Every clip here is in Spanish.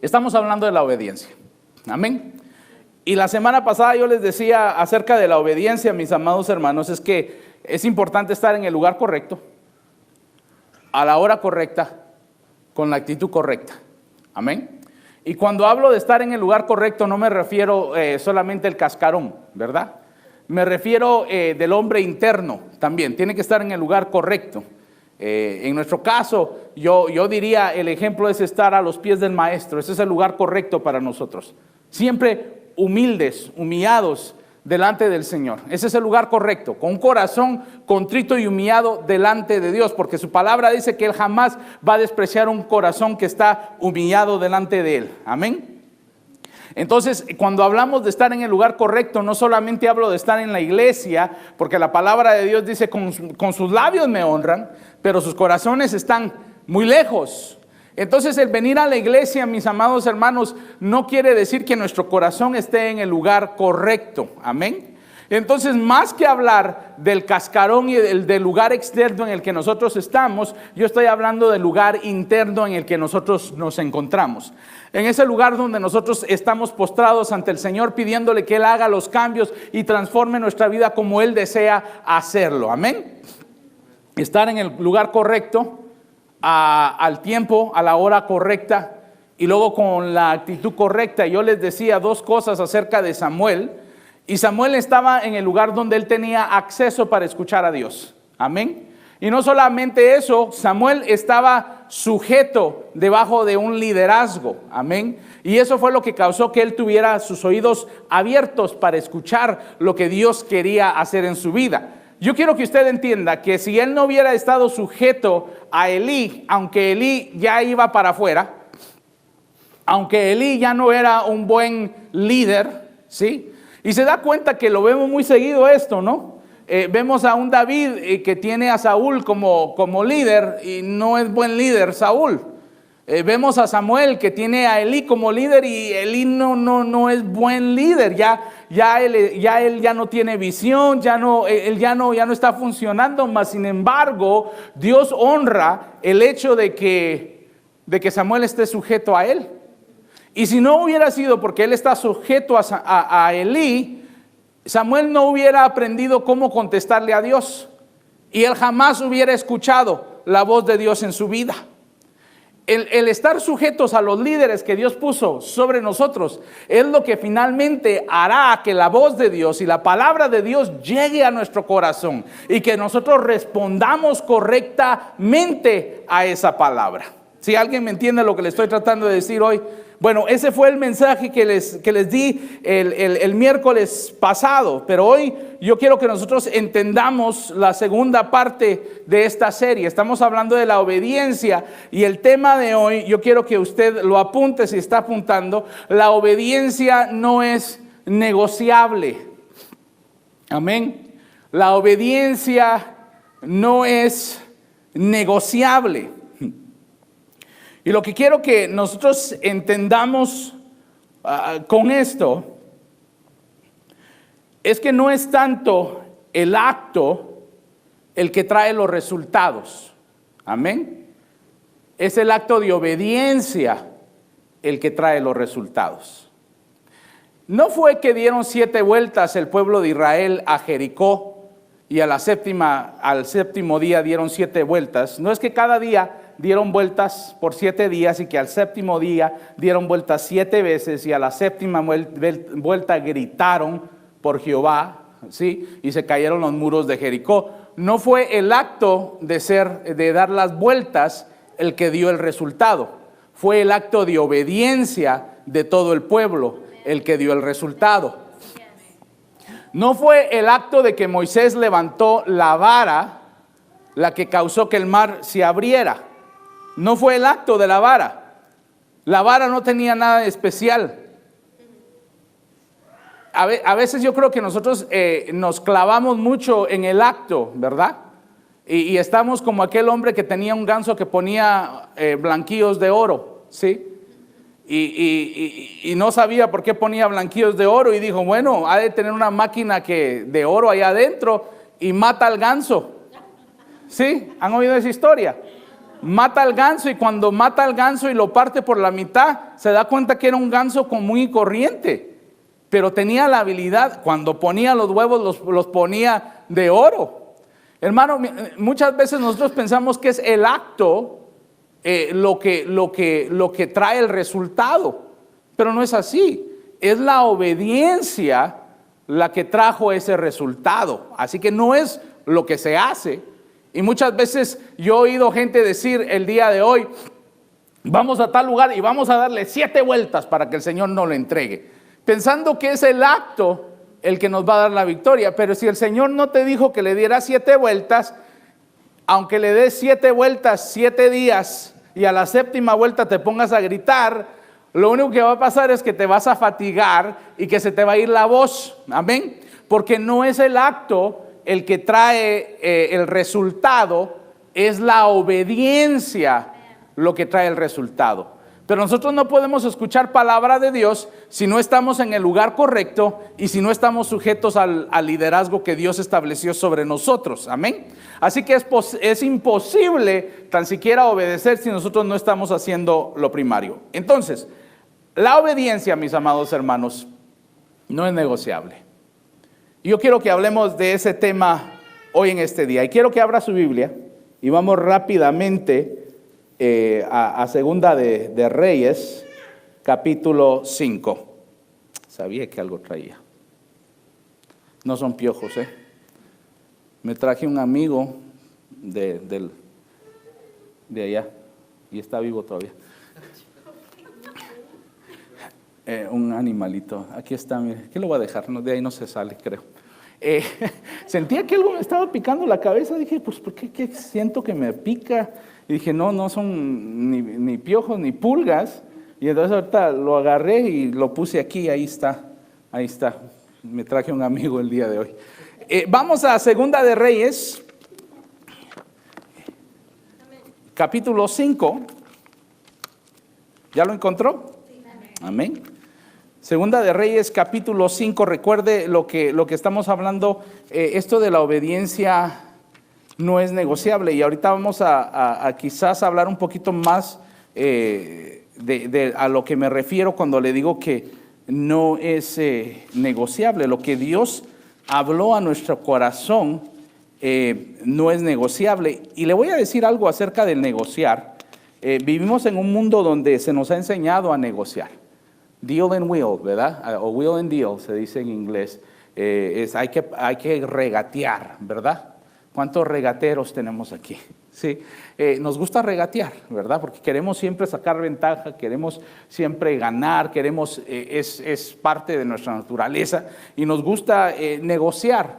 Estamos hablando de la obediencia. Amén. Y la semana pasada yo les decía acerca de la obediencia, mis amados hermanos, es que es importante estar en el lugar correcto, a la hora correcta, con la actitud correcta. Amén. Y cuando hablo de estar en el lugar correcto, no me refiero solamente al cascarón, ¿verdad? Me refiero del hombre interno también. Tiene que estar en el lugar correcto. En nuestro caso, yo diría, el ejemplo es estar a los pies del maestro. Ese es el lugar correcto para nosotros. Siempre humildes, humillados delante del Señor. Ese es el lugar correcto, con un corazón contrito y humillado delante de Dios, porque su palabra dice que Él jamás va a despreciar un corazón que está humillado delante de Él. Amén. Entonces, cuando hablamos de estar en el lugar correcto, no solamente hablo de estar en la iglesia, porque la palabra de Dios dice, con sus labios me honran, pero sus corazones están muy lejos. Entonces, el venir a la iglesia, mis amados hermanos, no quiere decir que nuestro corazón esté en el lugar correcto. Amén. Entonces, más que hablar del cascarón y del lugar externo en el que nosotros estamos, yo estoy hablando del lugar interno en el que nosotros nos encontramos. En ese lugar donde nosotros estamos postrados ante el Señor, pidiéndole que Él haga los cambios y transforme nuestra vida como Él desea hacerlo. Amén. Estar en el lugar correcto, al tiempo, a la hora correcta y luego con la actitud correcta. Yo les decía dos cosas acerca de Samuel. Y Samuel estaba en el lugar donde él tenía acceso para escuchar a Dios. Amén. Y no solamente eso, Samuel estaba sujeto debajo de un liderazgo. Amén. Y eso fue lo que causó que él tuviera sus oídos abiertos para escuchar lo que Dios quería hacer en su vida. Yo quiero que usted entienda que si él no hubiera estado sujeto a Elí, aunque Elí ya iba para afuera, aunque Elí ya no era un buen líder, ¿sí? Y se da cuenta que lo vemos muy seguido esto, ¿no? Vemos a un David que tiene a Saúl como líder y no es buen líder Saúl. Vemos a Samuel que tiene a Elí como líder y Elí no es buen líder. Él ya no tiene visión, él ya no está funcionando. Mas sin embargo, Dios honra el hecho de que Samuel esté sujeto a él. Y si no hubiera sido porque él está sujeto a Elí, Samuel no hubiera aprendido cómo contestarle a Dios. Y él jamás hubiera escuchado la voz de Dios en su vida. El estar sujetos a los líderes que Dios puso sobre nosotros es lo que finalmente hará que la voz de Dios y la palabra de Dios llegue a nuestro corazón y que nosotros respondamos correctamente a esa palabra. Si alguien me entiende lo que le estoy tratando de decir hoy. Bueno, ese fue el mensaje que les di el miércoles pasado, pero hoy yo quiero que nosotros entendamos la segunda parte de esta serie. Estamos hablando de la obediencia y el tema de hoy, yo quiero que usted lo apunte si está apuntando. La obediencia no es negociable. Amén. La obediencia no es negociable. Y lo que quiero que nosotros entendamos con esto es que no es tanto el acto el que trae los resultados. Amén. Es el acto de obediencia el que trae los resultados. No fue que dieron 7 vueltas el pueblo de Israel a Jericó y al séptimo día dieron 7 vueltas. No es que cada día dieron vueltas por 7 días y que al séptimo día dieron vueltas 7 veces y a la séptima vuelta gritaron por Jehová, ¿sí? Y se cayeron los muros de Jericó. No fue el acto de dar las vueltas el que dio el resultado. Fue el acto de obediencia de todo el pueblo el que dio el resultado. No fue el acto de que Moisés levantó la vara la que causó que el mar se abriera. No fue el acto de la vara. La vara no tenía nada de especial. A veces yo creo que nosotros nos clavamos mucho en el acto, ¿verdad? Y estamos como aquel hombre que tenía un ganso que ponía blanquillos de oro, ¿sí? Y no sabía por qué ponía blanquillos de oro y dijo, bueno, ha de tener una máquina de oro allá adentro y mata al ganso. ¿Sí? ¿Han oído esa historia? mata al ganso, y cuando mata al ganso y lo parte por la mitad, se da cuenta que era un ganso común y corriente, pero tenía la habilidad, cuando ponía los huevos los ponía de oro. Hermano, muchas veces nosotros pensamos que es el acto lo que trae el resultado, pero no es así. Es la obediencia la que trajo ese resultado. Así que no es lo que se hace. Y muchas veces yo he oído gente decir el día de hoy: vamos a tal lugar y vamos a darle 7 vueltas para que el Señor nos lo entregue, pensando que es el acto el que nos va a dar la victoria. Pero si el Señor no te dijo que le diera 7 vueltas, aunque le des 7 vueltas, 7 días, y a la 7ª vuelta te pongas a gritar, lo único que va a pasar es que te vas a fatigar y que se te va a ir la voz. Amén. Porque no es el acto el que trae el resultado, es la obediencia lo que trae el resultado. Pero nosotros no podemos escuchar palabra de Dios si no estamos en el lugar correcto y si no estamos sujetos al liderazgo que Dios estableció sobre nosotros. Amén. Así que es imposible tan siquiera obedecer si nosotros no estamos haciendo lo primario. Entonces, la obediencia, mis amados hermanos, no es negociable. Yo quiero que hablemos de ese tema hoy en este día. Y quiero que abra su Biblia y vamos rápidamente a Segunda de Reyes, capítulo 5. Sabía que algo traía. No son piojos, Me traje un amigo de allá y está vivo todavía. Un animalito. Aquí está, mire. ¿Qué lo voy a dejar? No, de ahí no se sale, creo. Sentía que algo me estaba picando la cabeza. Dije, pues, ¿por qué siento que me pica? Y dije, no son ni piojos ni pulgas. Y entonces ahorita lo agarré y lo puse aquí. Ahí está. Me traje un amigo el día de hoy. Vamos a Segunda de Reyes, capítulo 5. ¿Ya lo encontró? Amén. Segunda de Reyes, capítulo 5. Recuerde lo que estamos hablando. Esto de la obediencia no es negociable. Y ahorita vamos a quizás hablar un poquito más a lo que me refiero cuando le digo que no es negociable. Lo que Dios habló a nuestro corazón no es negociable. Y le voy a decir algo acerca del negociar. Vivimos en un mundo donde se nos ha enseñado a negociar. Deal and will, ¿verdad? O will and deal, se dice en inglés. Hay que regatear, ¿verdad? ¿Cuántos regateros tenemos aquí? Sí, nos gusta regatear, ¿verdad? Porque queremos siempre sacar ventaja, queremos siempre ganar, es parte de nuestra naturaleza y nos gusta negociar.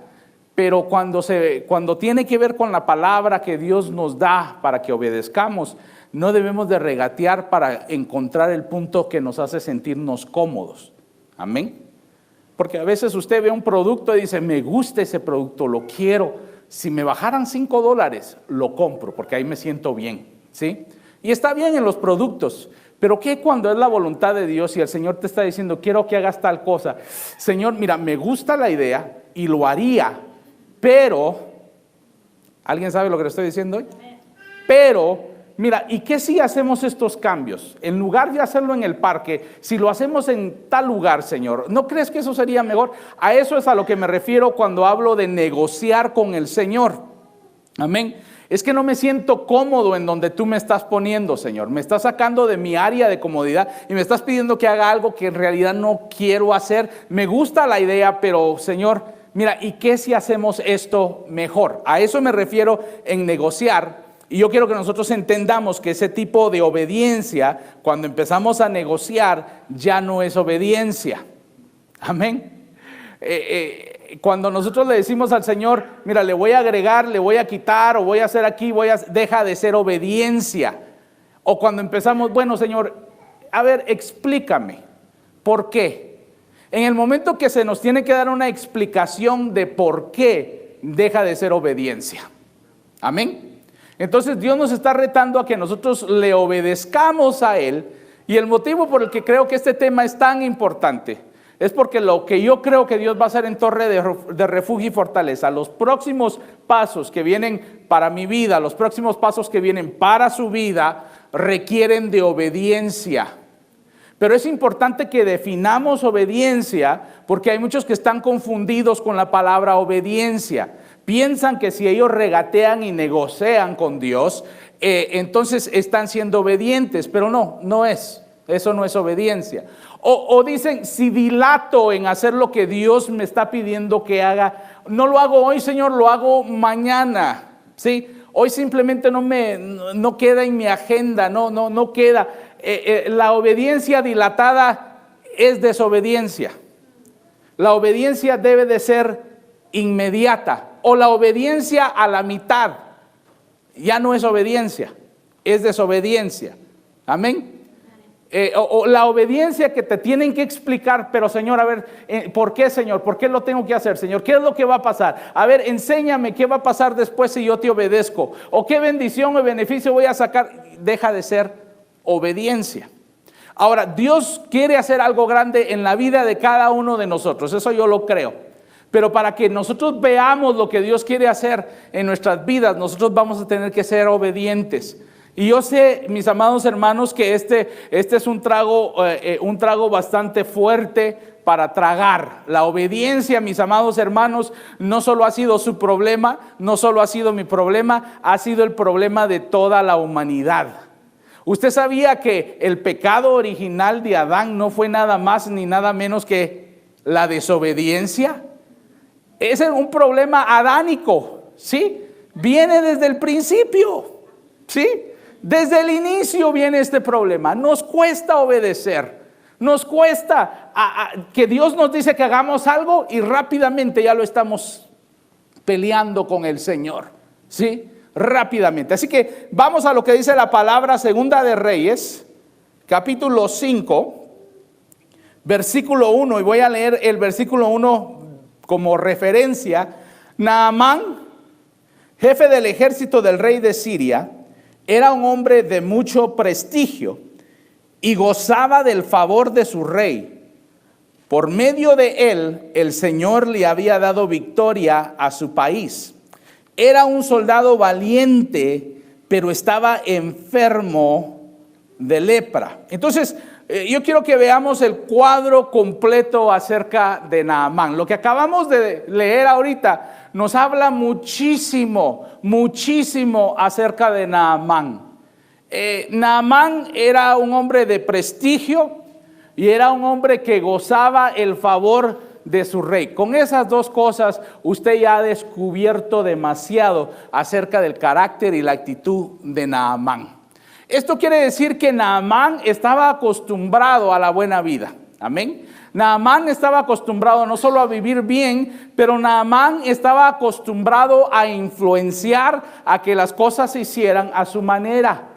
Pero cuando tiene que ver con la palabra que Dios nos da para que obedezcamos, no debemos de regatear para encontrar el punto que nos hace sentirnos cómodos. Amén. Porque a veces usted ve un producto y dice, me gusta ese producto, lo quiero. Si me bajaran $5, lo compro porque ahí me siento bien, ¿sí? Y está bien en los productos, pero ¿qué cuando es la voluntad de Dios y el Señor te está diciendo, quiero que hagas tal cosa? Señor, mira, me gusta la idea y lo haría, pero, ¿alguien sabe lo que le estoy diciendo hoy? Pero, mira, ¿y qué si hacemos estos cambios? En lugar de hacerlo en el parque, si lo hacemos en tal lugar, Señor, ¿no crees que eso sería mejor? A eso es a lo que me refiero cuando hablo de negociar con el Señor. Amén. Es que no me siento cómodo en donde tú me estás poniendo, Señor. Me estás sacando de mi área de comodidad y me estás pidiendo que haga algo que en realidad no quiero hacer. Me gusta la idea, pero, Señor, mira, ¿y qué si hacemos esto mejor? A eso me refiero en negociar. Y yo quiero que nosotros entendamos que ese tipo de obediencia, cuando empezamos a negociar, ya no es obediencia. Amén. Cuando nosotros le decimos al Señor, mira, le voy a agregar, le voy a quitar, o voy a hacer aquí, deja de ser obediencia. O cuando empezamos, bueno, Señor, a ver, explícame, ¿por qué? En el momento que se nos tiene que dar una explicación de por qué, deja de ser obediencia. Amén. Entonces Dios nos está retando a que nosotros le obedezcamos a Él. Y el motivo por el que creo que este tema es tan importante Es porque lo que yo creo que Dios va a hacer en Torre de Refugio y Fortaleza, los próximos pasos que vienen para mi vida, los próximos pasos que vienen para su vida, requieren de obediencia. Pero es importante que definamos obediencia, porque hay muchos que están confundidos con la palabra obediencia. Piensan que si ellos regatean y negocian con Dios, entonces están siendo obedientes, pero no es. Eso no es obediencia. O dicen, si dilato en hacer lo que Dios me está pidiendo que haga, no lo hago hoy, Señor, lo hago mañana, ¿sí? Hoy simplemente no queda en mi agenda, no queda. La obediencia dilatada es desobediencia. La obediencia debe de ser inmediata, o la obediencia a la mitad ya no es obediencia, es desobediencia. Amén. O la obediencia que te tienen que explicar, pero Señor, a ver, ¿por qué, Señor? ¿Por qué lo tengo que hacer, Señor? ¿Qué es lo que va a pasar? A ver, enséñame qué va a pasar después si yo te obedezco, o qué bendición o beneficio voy a sacar. Deja de ser obediencia. Ahora, Dios quiere hacer algo grande en la vida de cada uno de nosotros, eso yo lo creo. Pero para que nosotros veamos lo que Dios quiere hacer en nuestras vidas, nosotros vamos a tener que ser obedientes. Y yo sé, mis amados hermanos, que este es un trago bastante fuerte para tragar. La obediencia, mis amados hermanos, no solo ha sido su problema, no solo ha sido mi problema, ha sido el problema de toda la humanidad. ¿Usted sabía que el pecado original de Adán no fue nada más ni nada menos que la desobediencia? Ese es un problema adánico, ¿sí? Viene desde el principio, ¿sí? Desde el inicio viene este problema. Nos cuesta obedecer. Nos cuesta que Dios nos dice que hagamos algo y rápidamente ya lo estamos peleando con el Señor, ¿sí? Rápidamente. Así que vamos a lo que dice la palabra Segunda de Reyes, capítulo 5, versículo 1. Y voy a leer el versículo 1 como referencia. Naamán, jefe del ejército del rey de Siria, era un hombre de mucho prestigio y gozaba del favor de su rey. Por medio de él, el Señor le había dado victoria a su país. Era un soldado valiente, pero estaba enfermo de lepra. Entonces, yo quiero que veamos el cuadro completo acerca de Naamán. Lo que acabamos de leer ahorita nos habla muchísimo acerca de Naamán. Naamán era un hombre de prestigio y era un hombre que gozaba el favor de su rey. Con esas dos cosas usted ya ha descubierto demasiado acerca del carácter y la actitud de Naamán. Esto quiere decir que Naamán estaba acostumbrado a la buena vida. Amén. Naamán estaba acostumbrado no solo a vivir bien, pero Naamán estaba acostumbrado a influenciar a que las cosas se hicieran a su manera.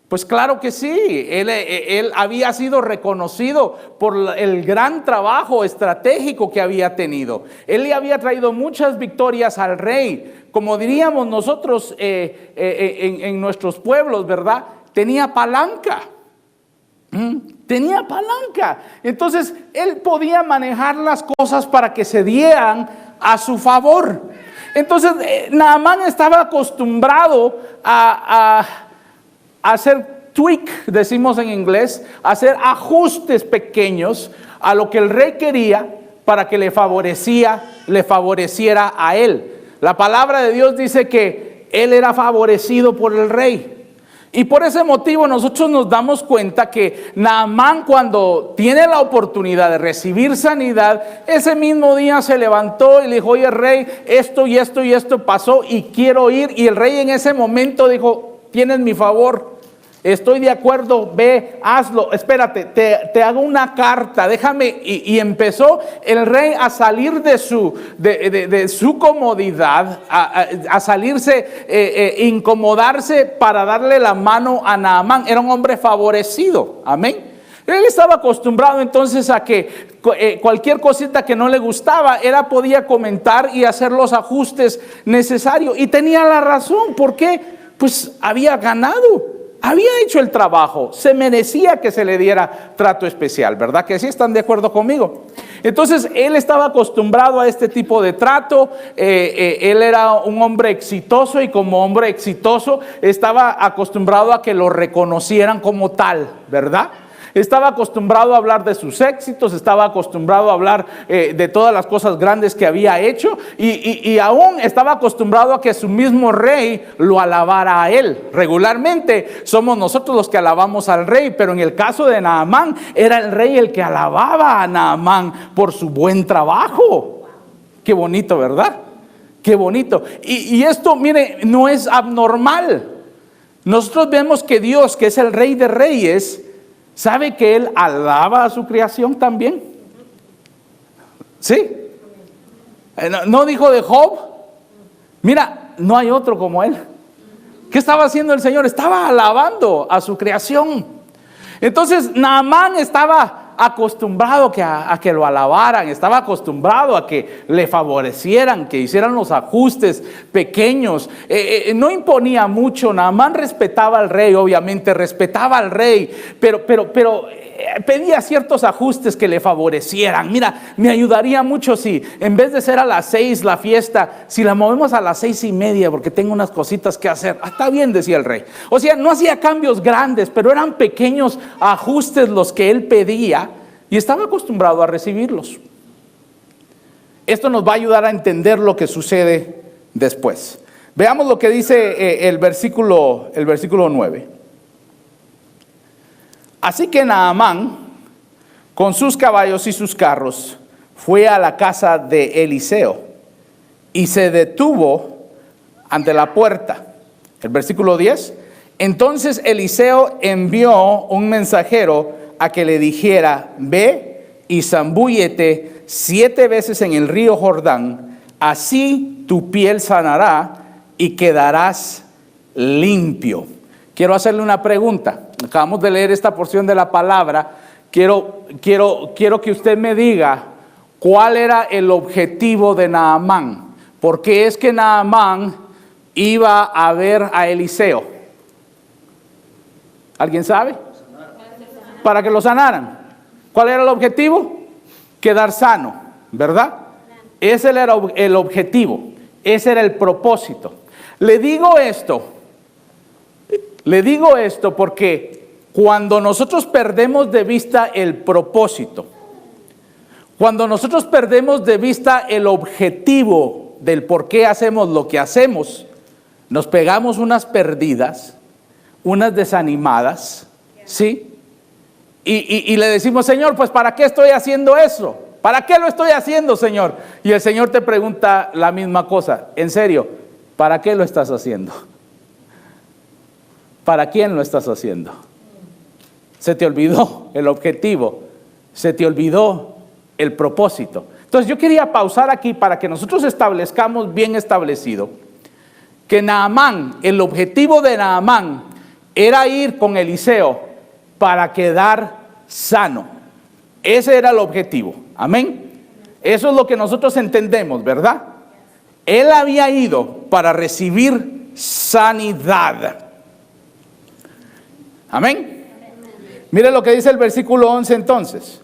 Pues claro que sí, él había sido reconocido por el gran trabajo estratégico que había tenido. Él le había traído muchas victorias al rey, como diríamos nosotros en nuestros pueblos, ¿verdad? Tenía palanca. Tenía palanca. Entonces él podía manejar las cosas para que se dieran a su favor. Entonces Naamán estaba acostumbrado a hacer tweak, decimos en inglés, hacer ajustes pequeños a lo que el rey quería para que le favoreciera a él. La palabra de Dios dice que él era favorecido por el rey. Y por ese motivo nosotros nos damos cuenta que Naamán, cuando tiene la oportunidad de recibir sanidad, ese mismo día se levantó y le dijo: oye rey, esto y esto y esto pasó y quiero ir. Y el rey en ese momento dijo: tienes mi favor, estoy de acuerdo, ve, hazlo, espérate, te hago una carta, déjame. Y empezó el rey a salir de su comodidad, a salirse, incomodarse para darle la mano a Naamán. Era un hombre favorecido, amén. Él estaba acostumbrado entonces a que cualquier cosita que no le gustaba, él podía comentar y hacer los ajustes necesarios. Y tenía la razón, ¿por qué? Pues había ganado. había hecho el trabajo, se merecía que se le diera trato especial, ¿verdad? Que sí están de acuerdo conmigo. Entonces, él estaba acostumbrado a este tipo de trato, él era un hombre exitoso y como hombre exitoso estaba acostumbrado a que lo reconocieran como tal, ¿verdad? Estaba acostumbrado a hablar de sus éxitos, estaba acostumbrado a hablar de todas las cosas grandes que había hecho y aún estaba acostumbrado a que su mismo rey lo alabara a él. Regularmente somos nosotros los que alabamos al rey, pero en el caso de Naamán era el rey el que alababa a Naamán por su buen trabajo. Qué bonito, ¿verdad? Qué bonito. Y esto, mire, no es abnormal. Nosotros vemos que Dios, que es el Rey de Reyes, ¿sabe que Él alaba a su creación también? ¿Sí? ¿No dijo de Job? Mira, no hay otro como Él. ¿Qué estaba haciendo el Señor? Estaba alabando a su creación. Entonces, Naamán estaba acostumbrado a que lo alabaran, estaba acostumbrado a que le favorecieran, que hicieran los ajustes pequeños. No imponía mucho. Naamán respetaba al rey, obviamente respetaba al rey, pero pedía ciertos ajustes que le favorecieran. Mira, me ayudaría mucho si en vez de ser a las 6 la fiesta, si la movemos a las 6:30 porque tengo unas cositas que hacer. Está bien, decía el rey. O sea, no hacía cambios grandes, pero eran pequeños ajustes los que él pedía y estaba acostumbrado a recibirlos. Esto nos va a ayudar a entender lo que sucede después. Veamos lo que dice el versículo 9. Así que Naamán, con sus caballos y sus carros, fue a la casa de Eliseo y se detuvo ante la puerta. El versículo 10. Entonces Eliseo envió un mensajero a que le dijera: ve y zambúllete 7 veces en el río Jordán, así tu piel sanará y quedarás limpio. Quiero hacerle una pregunta. Acabamos de leer esta porción de la palabra. Quiero que usted me diga cuál era el objetivo de Naamán. ¿Por qué es que Naamán iba a ver a Eliseo? ¿Alguien sabe? Para que lo sanaran. ¿Cuál era el objetivo? Quedar sano, ¿verdad? Ese era el objetivo. Ese era el propósito. Le digo esto porque cuando nosotros perdemos de vista el propósito, cuando nosotros perdemos de vista el objetivo del por qué hacemos lo que hacemos, nos pegamos unas perdidas, unas desanimadas, ¿sí? Y le decimos: Señor, pues ¿para qué estoy haciendo eso? ¿Para qué lo estoy haciendo, Señor? Y el Señor te pregunta la misma cosa. En serio, ¿para qué lo estás haciendo? ¿Para quién lo estás haciendo? Se te olvidó el objetivo, se te olvidó el propósito. Entonces yo quería pausar aquí para que nosotros establezcamos bien establecido que Naamán, el objetivo de Naamán era ir con Eliseo para quedar sano. Ese era el objetivo. Amén. Eso es lo que nosotros entendemos, ¿verdad? Él había ido para recibir sanidad. Amén. Mire lo que dice el versículo 11 entonces.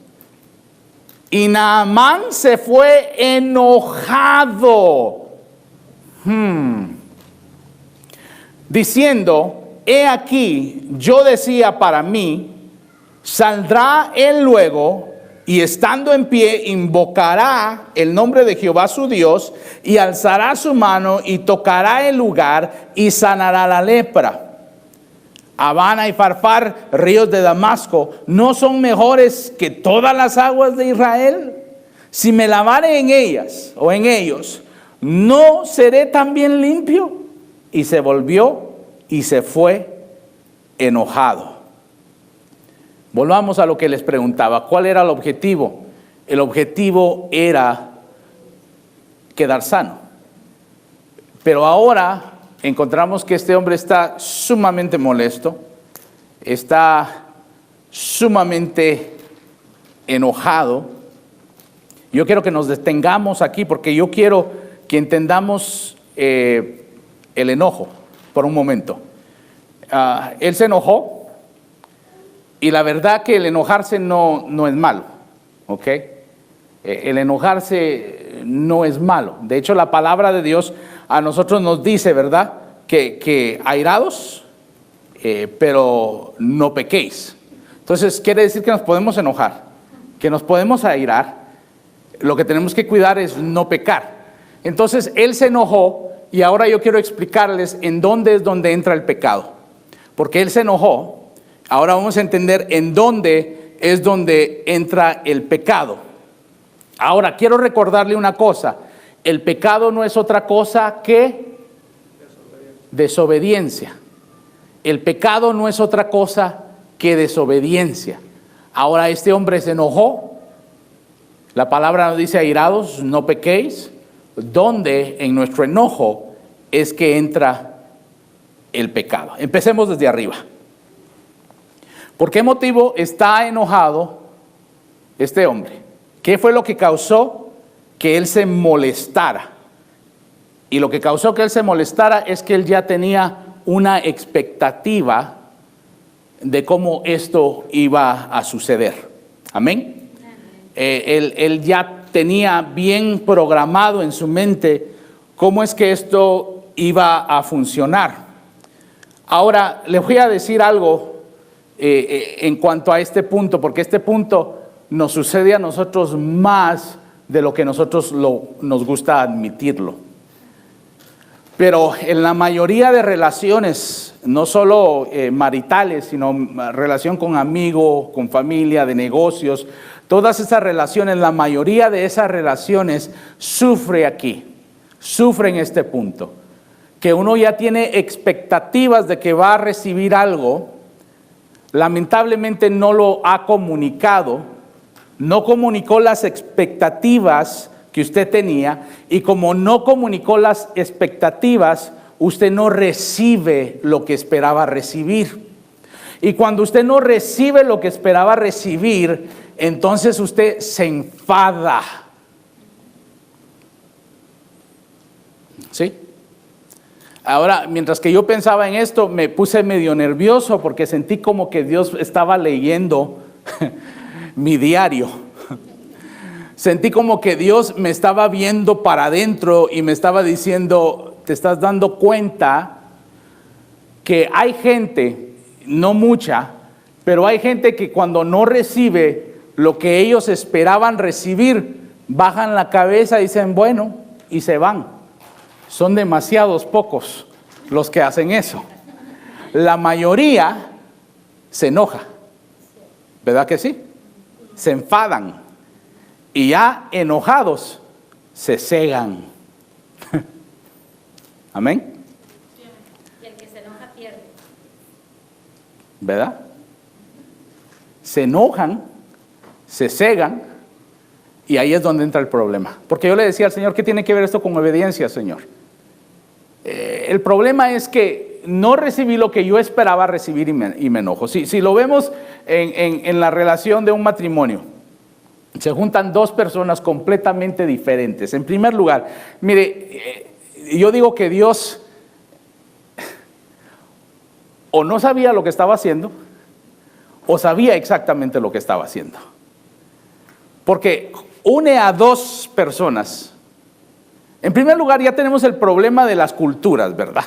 Y Naamán se fue enojado, diciendo: he aquí, yo decía para mí, saldrá él luego y estando en pie invocará el nombre de Jehová su Dios y alzará su mano y tocará el lugar y sanará la lepra. Abana y Farfar, ríos de Damasco, ¿no son mejores que todas las aguas de Israel? Si me lavare en ellas o en ellos, ¿no seré también limpio? Y se volvió y se fue enojado. Volvamos a lo que les preguntaba. ¿Cuál era el objetivo? El objetivo era quedar sano. Pero ahora encontramos que este hombre está sumamente molesto, está sumamente enojado. Yo quiero que nos detengamos aquí porque yo quiero que entendamos el enojo por un momento. él se enojó, y la verdad que el enojarse no es malo, ¿ok? El enojarse no es malo. De hecho, la palabra de Dios a nosotros nos dice, ¿verdad? Que airados, pero no pequéis. Entonces, quiere decir que nos podemos enojar, que nos podemos airar. Lo que tenemos que cuidar es no pecar. Entonces, él se enojó, y ahora yo quiero explicarles en dónde es donde entra el pecado. Porque él se enojó, ahora vamos a entender en dónde es donde entra el pecado. Ahora, quiero recordarle una cosa. El pecado no es otra cosa que desobediencia. El pecado no es otra cosa que desobediencia. Ahora, este hombre se enojó. La palabra nos dice: airados, no pequéis. ¿Dónde en nuestro enojo es que entra el pecado? Empecemos desde arriba. ¿Por qué motivo está enojado este hombre? ¿Qué fue lo que causó que él se molestara? Y lo que causó que él se molestara es que él ya tenía una expectativa de cómo esto iba a suceder. Amén. Él ya tenía bien programado en su mente cómo es que esto iba a funcionar. Ahora, le voy a decir algo en cuanto a este punto, porque este punto nos sucede a nosotros más de lo que nosotros nos gusta admitirlo. Pero en la mayoría de relaciones, no solo maritales, sino relación con amigos, con familia, de negocios, todas esas relaciones, la mayoría de esas relaciones sufre en este punto. Que uno ya tiene expectativas de que va a recibir algo, lamentablemente no lo ha comunicado, no comunicó las expectativas que usted tenía, y como no comunicó las expectativas, usted no recibe lo que esperaba recibir. Y cuando usted no recibe lo que esperaba recibir, entonces usted se enfada. ¿Sí? Ahora, mientras que yo pensaba en esto, me puse medio nervioso porque sentí como que Dios estaba leyendo mi diario. Sentí como que Dios me estaba viendo para adentro y me estaba diciendo: te estás dando cuenta que hay gente, no mucha, pero hay gente que cuando no recibe lo que ellos esperaban recibir, bajan la cabeza y dicen bueno, y se van. Son demasiados pocos los que hacen eso. La mayoría se enoja, ¿verdad que sí? Se enfadan, y ya enojados se cegan. Amén. Y el que se enoja pierde. ¿Verdad? Se enojan, se cegan, y ahí es donde entra el problema. Porque yo le decía al Señor: ¿qué tiene que ver esto con obediencia, Señor? El problema es que no recibí lo que yo esperaba recibir y me enojo. Si lo vemos en la relación de un matrimonio, se juntan dos personas completamente diferentes. En primer lugar, mire, yo digo que Dios o no sabía lo que estaba haciendo, o sabía exactamente lo que estaba haciendo. Porque une a dos personas. En primer lugar, ya tenemos el problema de las culturas, ¿verdad?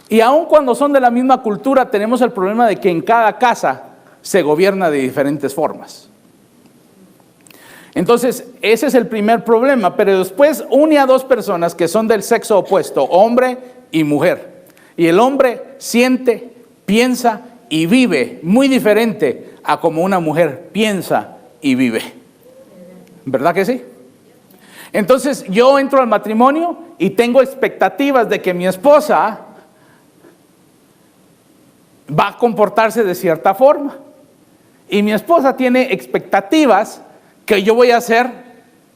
Y aun cuando son de la misma cultura, tenemos el problema de que en cada casa se gobierna de diferentes formas. Entonces, ese es el primer problema. Pero después une a dos personas que son del sexo opuesto, hombre y mujer. Y el hombre siente, piensa y vive muy diferente a como una mujer piensa y vive. ¿Verdad que sí? Entonces yo entro al matrimonio y tengo expectativas de que mi esposa va a comportarse de cierta forma. Y mi esposa tiene expectativas que yo voy a hacer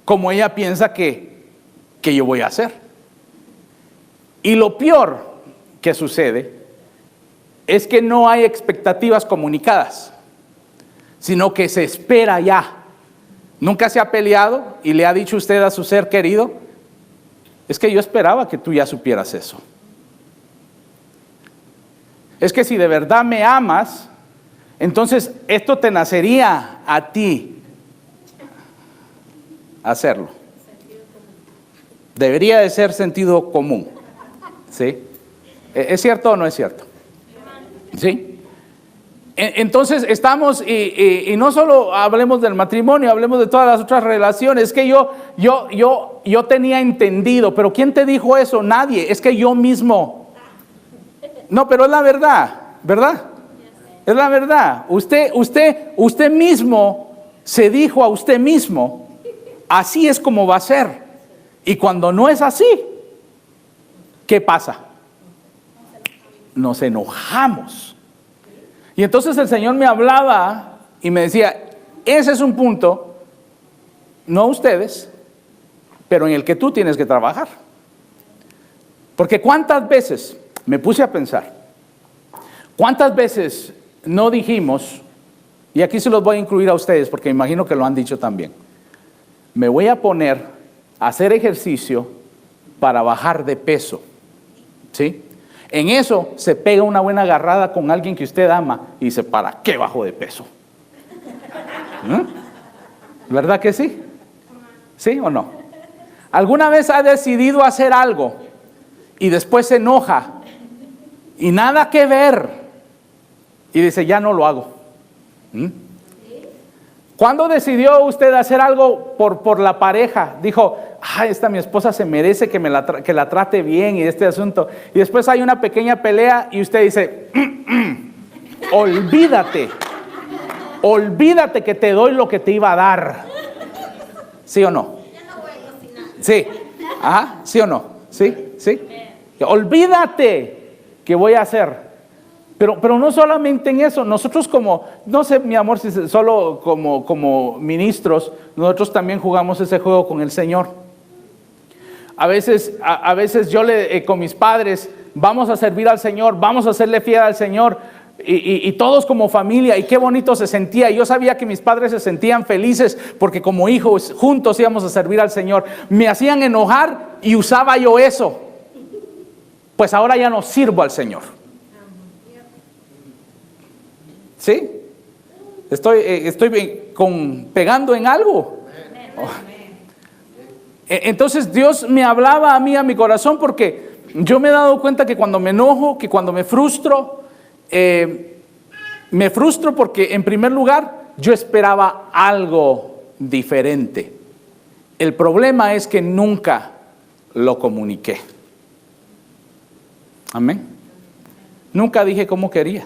como ella piensa que yo voy a hacer. Y lo peor que sucede es que no hay expectativas comunicadas, sino que se espera ya. ¿Nunca se ha peleado y le ha dicho usted a su ser querido: es que yo esperaba que tú ya supieras eso? es que si de verdad me amas, entonces esto te nacería a ti hacerlo. Debería de ser sentido común. ¿Sí? ¿Es cierto o no es cierto? ¿Sí? Entonces estamos, y no solo hablemos del matrimonio, hablemos de todas las otras relaciones. Es que yo tenía entendido, pero ¿quién te dijo eso? Nadie, es que yo mismo. No, pero es la verdad, ¿verdad? Es la verdad. Usted mismo se dijo a usted mismo, así es como va a ser. Y cuando no es así, ¿qué pasa? Nos enojamos. Y entonces el Señor me hablaba y me decía, ese es un punto, no ustedes, pero en el que tú tienes que trabajar. Porque cuántas veces, me puse a pensar, cuántas veces no dijimos, y aquí se los voy a incluir a ustedes porque me imagino que lo han dicho también, me voy a poner a hacer ejercicio para bajar de peso, ¿sí? En eso se pega una buena agarrada con alguien que usted ama y dice, ¿para qué bajo de peso? ¿Verdad que sí? ¿Sí o no? ¿Alguna vez ha decidido hacer algo y después se enoja y nada que ver y dice, ya no lo hago? ¿Cuándo decidió usted hacer algo por la pareja? Dijo, esta mi esposa se merece que la trate bien y este asunto. Y después hay una pequeña pelea y usted dice, olvídate que te doy lo que te iba a dar. ¿Sí o no? Sí. Ajá, ¿sí o no? Sí, sí. Olvídate que voy a hacer. Pero no solamente en eso, nosotros como, no sé mi amor, si solo como ministros, nosotros también jugamos ese juego con el Señor. A veces yo con mis padres, vamos a servir al Señor, vamos a serle fiel al Señor, y todos como familia, y qué bonito se sentía. Yo sabía que mis padres se sentían felices, porque como hijos juntos íbamos a servir al Señor. Me hacían enojar y usaba yo eso. Pues ahora ya no sirvo al Señor. ¿Sí? Estoy pegando en algo. Entonces Dios me hablaba a mí, a mi corazón, porque yo me he dado cuenta que cuando me enojo, que cuando me frustro porque en primer lugar yo esperaba algo diferente. El problema es que nunca lo comuniqué. Amén. Nunca dije cómo quería.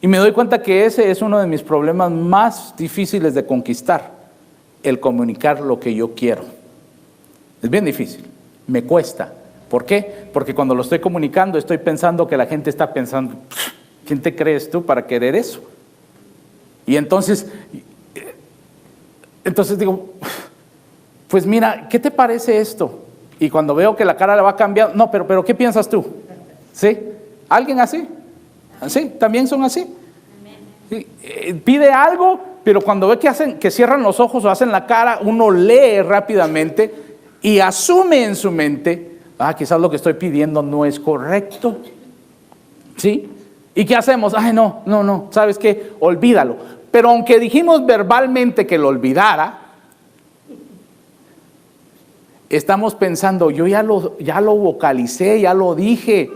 Y me doy cuenta que ese es uno de mis problemas más difíciles de conquistar, el comunicar lo que yo quiero. Es bien difícil, me cuesta. ¿Por qué? Porque cuando lo estoy comunicando estoy pensando que la gente está pensando, ¿quién te crees tú para querer eso? Y entonces digo, pues mira, ¿qué te parece esto? Y cuando veo que la cara le va cambiando, no, pero ¿qué piensas tú? ¿Sí? ¿Alguien así? ¿Sí? ¿También son así? ¿Sí? Pide algo, pero cuando ve que cierran los ojos o hacen la cara, uno lee rápidamente y asume en su mente, quizás lo que estoy pidiendo no es correcto. ¿Sí? ¿Y qué hacemos? No, ¿sabes qué? Olvídalo. Pero aunque dijimos verbalmente que lo olvidara, estamos pensando, yo ya lo vocalicé, ya lo dije.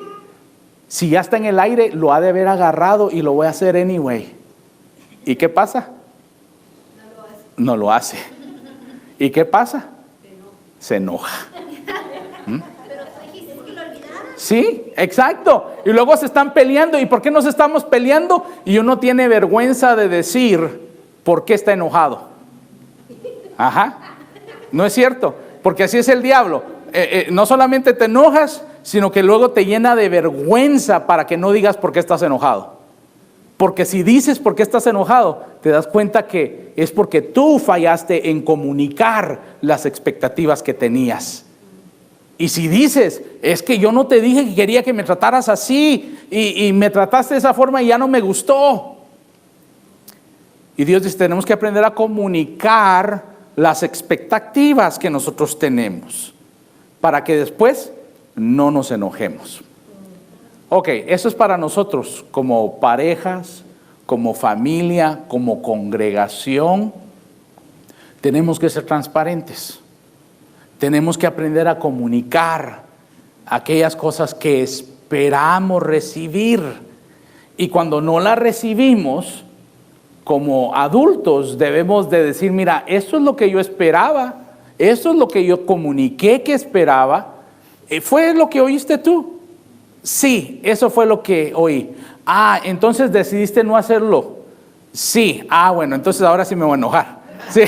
Si ya está en el aire, lo ha de haber agarrado y lo voy a hacer anyway. ¿Y qué pasa? No lo hace. ¿Y qué pasa? Se enoja. Pero tú dijiste que lo olvidara. Sí, exacto. Y luego se están peleando. ¿Y por qué nos estamos peleando? Y uno tiene vergüenza de decir por qué está enojado. Ajá. ¿No es cierto? Porque así es el diablo. No solamente te enojas, sino que luego te llena de vergüenza para que no digas por qué estás enojado. Porque si dices por qué estás enojado, te das cuenta que es porque tú fallaste en comunicar las expectativas que tenías. Y si dices, es que yo no te dije que quería que me trataras así, y me trataste de esa forma y ya no me gustó. Y Dios dice, tenemos que aprender a comunicar las expectativas que nosotros tenemos, para que después no nos enojemos. Ok, eso es para nosotros como parejas, como familia, como congregación. Tenemos que ser transparentes. Tenemos que aprender a comunicar aquellas cosas que esperamos recibir. Y cuando no las recibimos, como adultos debemos de decir, mira, esto es lo que yo esperaba, esto es lo que yo comuniqué que esperaba. ¿Fue lo que oíste tú? Sí, eso fue lo que oí. Ah, entonces decidiste no hacerlo. Sí, bueno, entonces ahora sí me voy a enojar. Sí,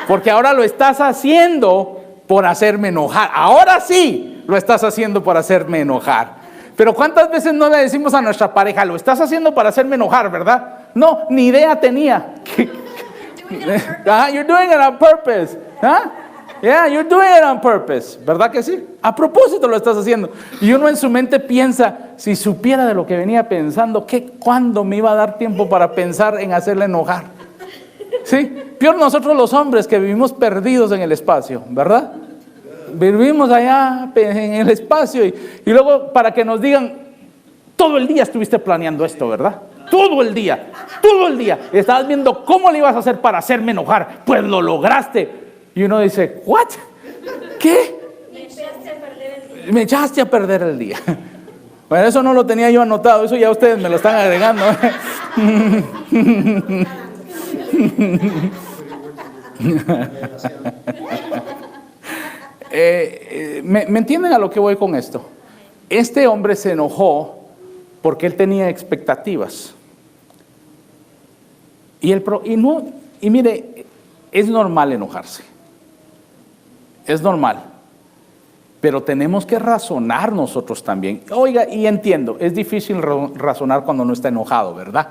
porque ahora lo estás haciendo por hacerme enojar. Ahora sí lo estás haciendo por hacerme enojar. Pero ¿cuántas veces no le decimos a nuestra pareja, lo estás haciendo para hacerme enojar, verdad? No, ni idea tenía. You're doing it on purpose. Yeah, you're doing it on purpose. ¿Verdad que sí? A propósito lo estás haciendo. Y uno en su mente piensa, si supiera de lo que venía pensando, ¿cuándo me iba a dar tiempo para pensar en hacerle enojar? ¿Sí? Peor nosotros los hombres que vivimos perdidos en el espacio, ¿verdad? Vivimos allá en el espacio y luego para que nos digan, todo el día estuviste planeando esto, ¿verdad? Todo el día. Estabas viendo cómo le ibas a hacer para hacerme enojar. Pues lo lograste. Y uno dice, ¿what? ¿Qué? Me echaste a perder el día. Bueno, eso no lo tenía yo anotado, eso ya ustedes me lo están agregando. ¿Me entienden a lo que voy con esto? Este hombre se enojó porque él tenía expectativas. Y mire, es normal enojarse. Es normal. Pero tenemos que razonar nosotros también. Oiga, y entiendo, es difícil razonar cuando uno está enojado, ¿verdad?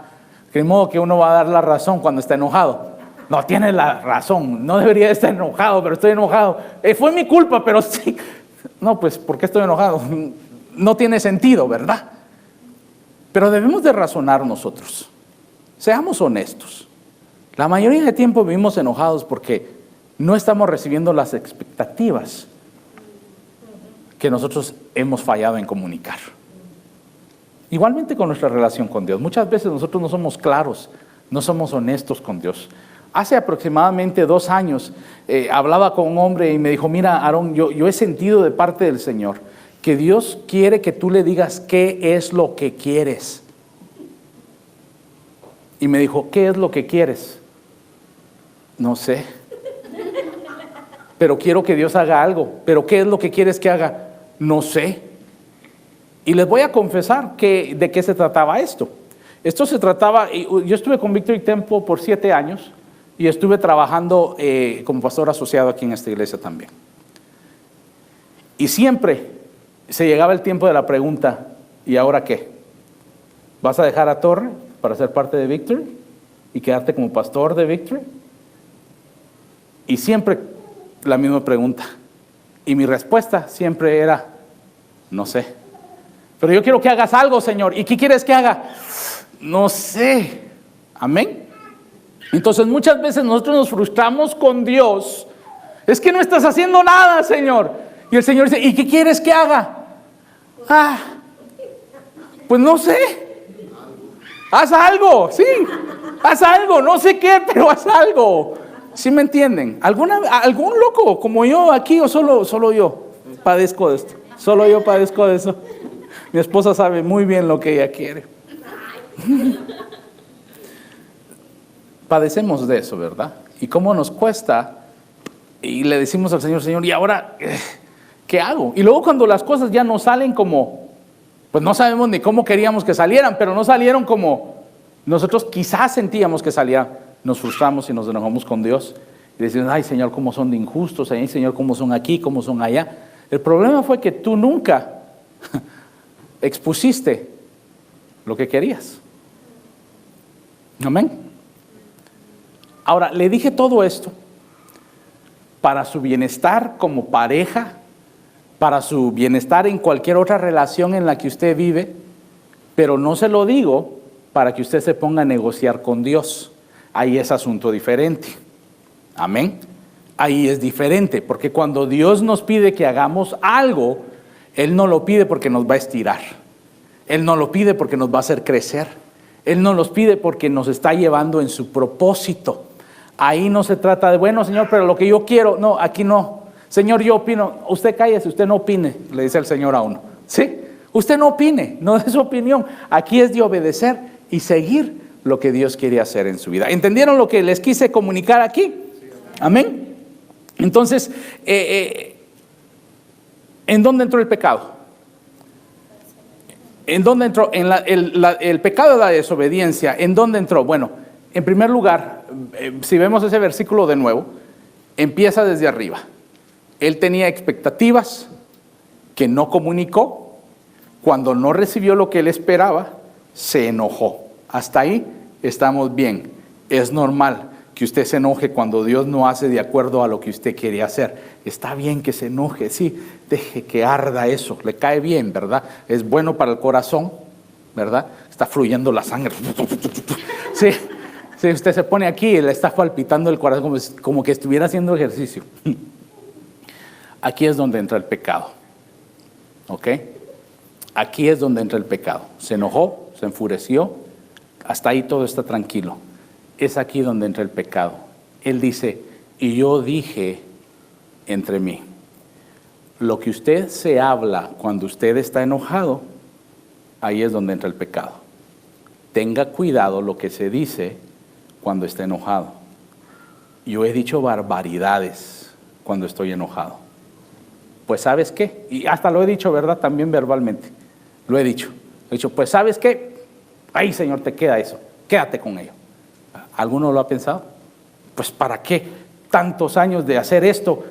De modo que uno va a dar la razón cuando está enojado. No, tiene la razón, no debería estar enojado, pero estoy enojado. Fue mi culpa, pero sí. No, pues, ¿por qué estoy enojado? No tiene sentido, ¿verdad? Pero debemos de razonar nosotros. Seamos honestos. La mayoría de tiempo vivimos enojados porque no estamos recibiendo las expectativas que nosotros hemos fallado en comunicar. Igualmente con nuestra relación con Dios. Muchas veces nosotros no somos claros, no somos honestos con Dios. Hace aproximadamente 2 años hablaba con un hombre y me dijo, mira, Aarón, yo he sentido de parte del Señor que Dios quiere que tú le digas qué es lo que quieres. Y me dijo, ¿qué es lo que quieres? No sé. Pero quiero que Dios haga algo. ¿Pero qué es lo que quieres que haga? No sé. Y les voy a confesar de qué se trataba esto. Esto se trataba, yo estuve con Victory Temple por 7 años y estuve trabajando como pastor asociado aquí en esta iglesia también. Y siempre se llegaba el tiempo de la pregunta, ¿y ahora qué? ¿Vas a dejar a Torre para ser parte de Victory y quedarte como pastor de Victory? Y siempre la misma pregunta. Y mi respuesta siempre era, no sé. Pero yo quiero que hagas algo, Señor. ¿Y qué quieres que haga? No sé. Amén. Entonces muchas veces nosotros nos frustramos con Dios. Es que no estás haciendo nada, Señor. Y el Señor dice, ¿y qué quieres que haga? Pues no sé. Haz algo, sí. Haz algo, no sé qué, pero haz algo. ¿Sí me entienden? ¿Algún loco como yo aquí o solo yo padezco de esto? Solo yo padezco de eso. Mi esposa sabe muy bien lo que ella quiere. Padecemos de eso, ¿verdad? Y cómo nos cuesta. Y le decimos al Señor, Señor, ¿y ahora qué hago? Y luego cuando las cosas ya no salen como, pues no sabemos ni cómo queríamos que salieran, pero no salieron como nosotros quizás sentíamos que salían. Nos frustramos y nos enojamos con Dios. Y decimos, ay, Señor, cómo son de injustos. Ay, Señor, cómo son aquí, cómo son allá. El problema fue que tú nunca expusiste lo que querías. Amén. Ahora, le dije todo esto para su bienestar como pareja, para su bienestar en cualquier otra relación en la que usted vive, pero no se lo digo para que usted se ponga a negociar con Dios. Ahí es asunto diferente. Amén. Ahí es diferente, porque cuando Dios nos pide que hagamos algo, Él no lo pide porque nos va a estirar. Él no lo pide porque nos va a hacer crecer. Él no los pide porque nos está llevando en su propósito. Ahí no se trata de, bueno, Señor, pero lo que yo quiero, no, aquí no. Señor, yo opino. Usted cállese, usted no opine, le dice el Señor a uno. ¿Sí? Usted no opine, no dé su opinión. Aquí es de obedecer y seguir lo que Dios quiere hacer en su vida. ¿Entendieron lo que les quise comunicar aquí? Amén. Entonces, ¿en dónde entró el pecado? ¿En dónde entró? El pecado de la desobediencia, ¿en dónde entró? Bueno, en primer lugar, si vemos ese versículo de nuevo, empieza desde arriba. Él tenía expectativas que no comunicó. Cuando no recibió lo que él esperaba, se enojó. Hasta ahí estamos bien. Es normal que usted se enoje cuando Dios no hace de acuerdo a lo que usted quiere hacer. Está bien que se enoje, sí, deje que arda eso, le cae bien, ¿verdad? Es bueno para el corazón, ¿verdad? Está fluyendo la sangre. Sí, sí, usted se pone aquí y le está palpitando el corazón como que estuviera haciendo ejercicio. Aquí es donde entra el pecado, ¿ok? Aquí es donde entra el pecado. Se enojó, se enfureció, hasta ahí todo está tranquilo. Es aquí donde entra el pecado. Él dice, y yo dije entre mí. Lo que usted se habla cuando usted está enojado, ahí es donde entra el pecado. Tenga cuidado lo que se dice cuando está enojado. Yo he dicho barbaridades cuando estoy enojado. Pues ¿sabes qué? Y hasta lo he dicho, ¿verdad? También verbalmente. Lo he dicho. He dicho, pues ¿sabes qué? Ay, Señor, te queda eso. Quédate con ello. ¿Alguno lo ha pensado? Pues ¿para qué tantos años de hacer esto?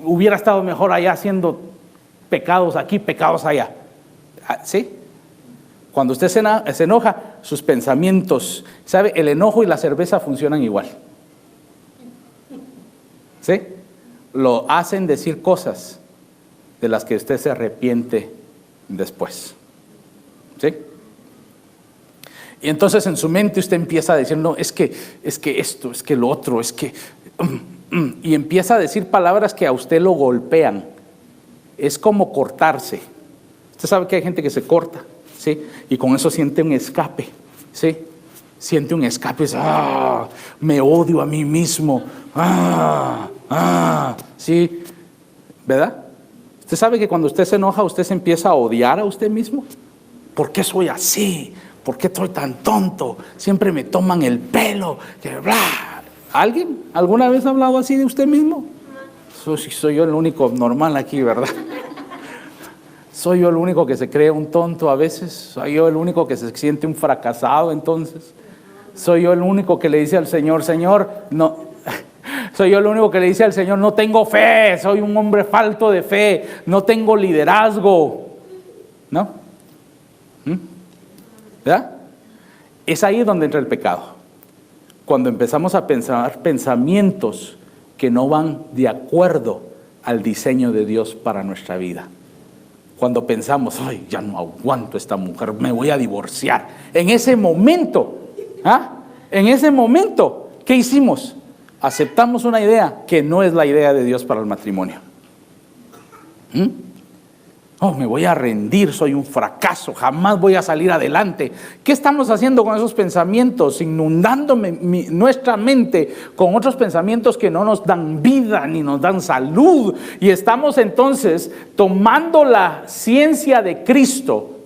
Hubiera estado mejor allá haciendo pecados aquí, pecados allá. ¿Sí? Cuando usted se enoja, sus pensamientos, ¿sabe? El enojo y la cerveza funcionan igual. ¿Sí? Lo hacen decir cosas de las que usted se arrepiente después. ¿Sí? Y entonces en su mente usted empieza a decir, no, es que esto, es que lo otro, es que... y empieza a decir palabras que a usted lo golpean. Es como cortarse. Usted sabe que hay gente que se corta, ¿sí? Y con eso siente un escape, ¿sí? Siente un escape, es, me odio a mí mismo, ¿sí? ¿Verdad? Usted sabe que cuando usted se enoja, usted se empieza a odiar a usted mismo. ¿Por qué soy así? ¿Por qué soy tan tonto? Siempre me toman el pelo. ¿Alguien alguna vez ha hablado así de usted mismo? Soy yo el único normal aquí, ¿verdad? Soy yo el único que se cree un tonto a veces. Soy yo el único que se siente un fracasado entonces. Soy yo el único que le dice al Señor, Señor, no. Soy yo el único que le dice al Señor, no tengo fe, soy un hombre falto de fe, no tengo liderazgo. ¿No? ¿Verdad? Es ahí donde entra el pecado. Cuando empezamos a pensar pensamientos que no van de acuerdo al diseño de Dios para nuestra vida. Cuando pensamos, ay, ya no aguanto a esta mujer, me voy a divorciar. En ese momento, ¿qué hicimos? Aceptamos una idea que no es la idea de Dios para el matrimonio. Oh, me voy a rendir, soy un fracaso, jamás voy a salir adelante. ¿Qué estamos haciendo con esos pensamientos? Inundando nuestra mente con otros pensamientos que no nos dan vida ni nos dan salud. Y estamos entonces tomando la ciencia de Cristo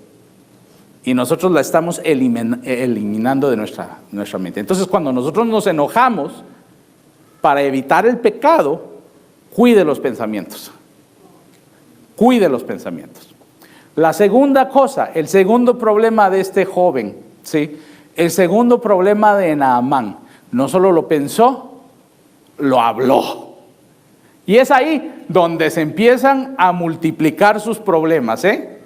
y nosotros la estamos eliminando de nuestra mente. Entonces, cuando nosotros nos enojamos, para evitar el pecado, cuide los pensamientos. Cuide los pensamientos. La segunda cosa, el segundo problema de este joven, ¿sí? El segundo problema de Naamán, no solo lo pensó, lo habló. Y es ahí donde se empiezan a multiplicar sus problemas, ¿eh?